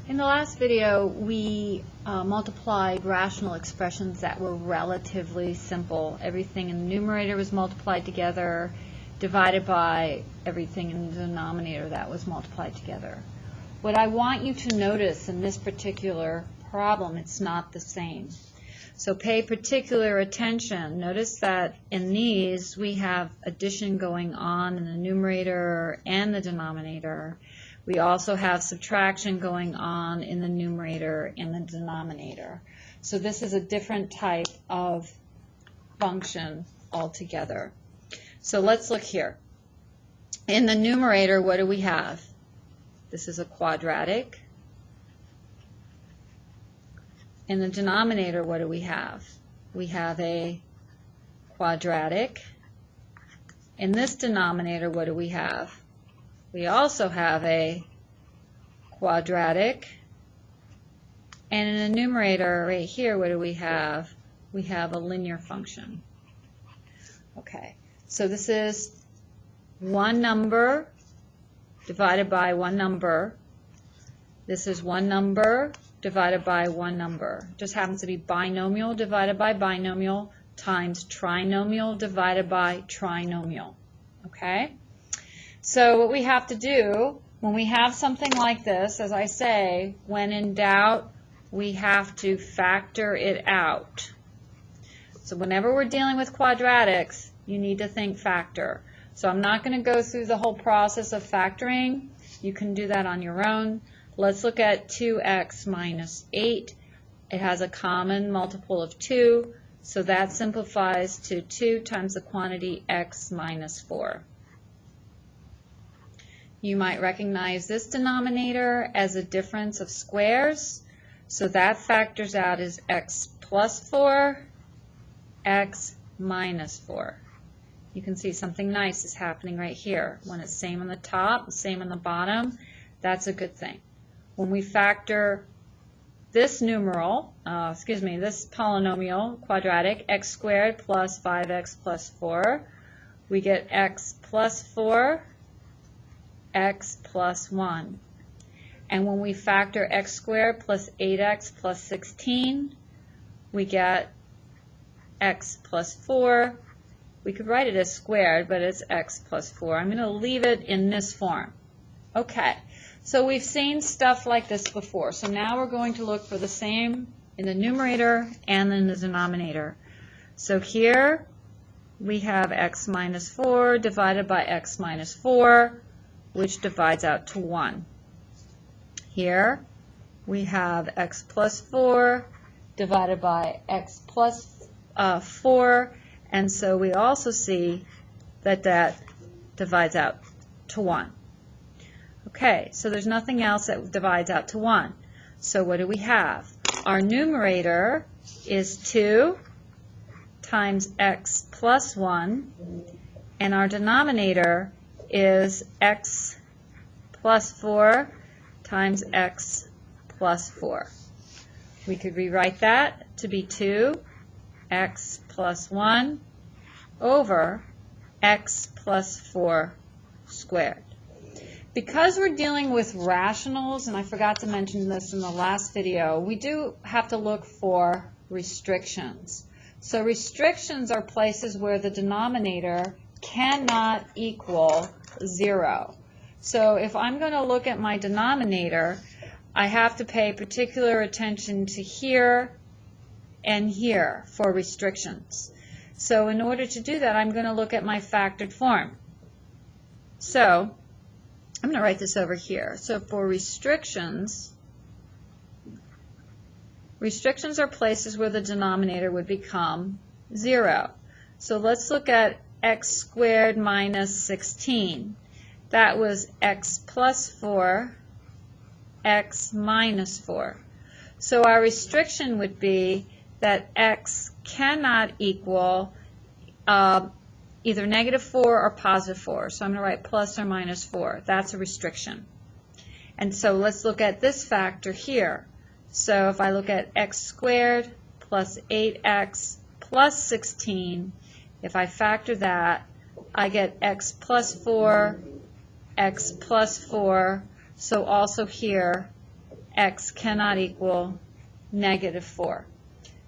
In the last video, we multiplied rational expressions that were relatively simple. Everything in the numerator was multiplied together, divided by everything in the denominator that was multiplied together. What I want you to notice in this particular problem, it's not the same. So pay particular attention. Notice that in these, we have addition going on in the numerator and the denominator. We also have subtraction going on in the numerator and the denominator. So this is a different type of function altogether. So let's look here. In the numerator, what do we have? This is a quadratic. In the denominator, what do we have? We have a quadratic. In this denominator, what do we have? We also have a quadratic. And in the numerator right here, what do we have? We have a linear function. Okay, so this is one number divided by one number. This is one number divided by one number. Just happens to be binomial divided by binomial times trinomial divided by trinomial. Okay? So what we have to do when we have something like this, as I say, when in doubt, we have to factor it out. So whenever we're dealing with quadratics, you need to think factor. So I'm not going to go through the whole process of factoring. You can do that on your own. Let's look at 2x minus 8. It has a common multiple of 2, so that simplifies to 2 times the quantity x minus 4. You might recognize this denominator as a difference of squares, so that factors out as x plus 4, x minus 4. You can see something nice is happening right here. When it's same on the top, same on the bottom, that's a good thing. When we factor this this polynomial, quadratic, x squared plus 5x plus 4, we get x plus 4, x plus 1. And when we factor x squared plus 8x plus 16, we get x plus 4. We could write it as squared, but it's x plus 4. I'm going to leave it in this form. Okay, so we've seen stuff like this before. So now we're going to look for the same in the numerator and in the denominator. So here we have x minus 4 divided by x minus 4, which divides out to 1. Here we have x plus 4 divided by x plus 4, and so we also see that that divides out to 1. Okay, so there's nothing else that divides out to 1. So what do we have? Our numerator is 2 times x plus 1, and our denominator is x plus 4 times x plus 4. We could rewrite that to be 2x plus 1 over x plus 4 squared. Because we're dealing with rationals, and I forgot to mention this in the last video, we do have to look for restrictions. So restrictions are places where the denominator cannot equal 0. So if I'm going to look at my denominator, I have to pay particular attention to here and here for restrictions. So in order to do that, I'm going to look at my factored form. So I'm going to write this over here. So for restrictions, restrictions are places where the denominator would become 0. So let's look at x squared minus 16. That was x plus 4, x minus 4. So our restriction would be that x cannot equal either negative 4 or positive 4. So I'm going to write plus or minus 4. That's a restriction. And so let's look at this factor here. So if I look at x squared plus 8x plus 16, if I factor that, I get x plus 4, x plus 4, so also here x cannot equal -4.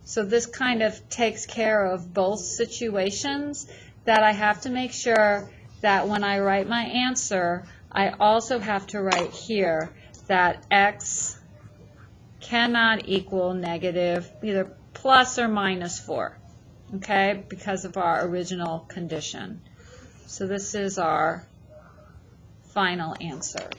So this kind of takes care of both situations, that I have to make sure that when I write my answer, I also have to write here that x cannot equal negative, either plus or -4, okay, because of our original condition. So this is our final answer.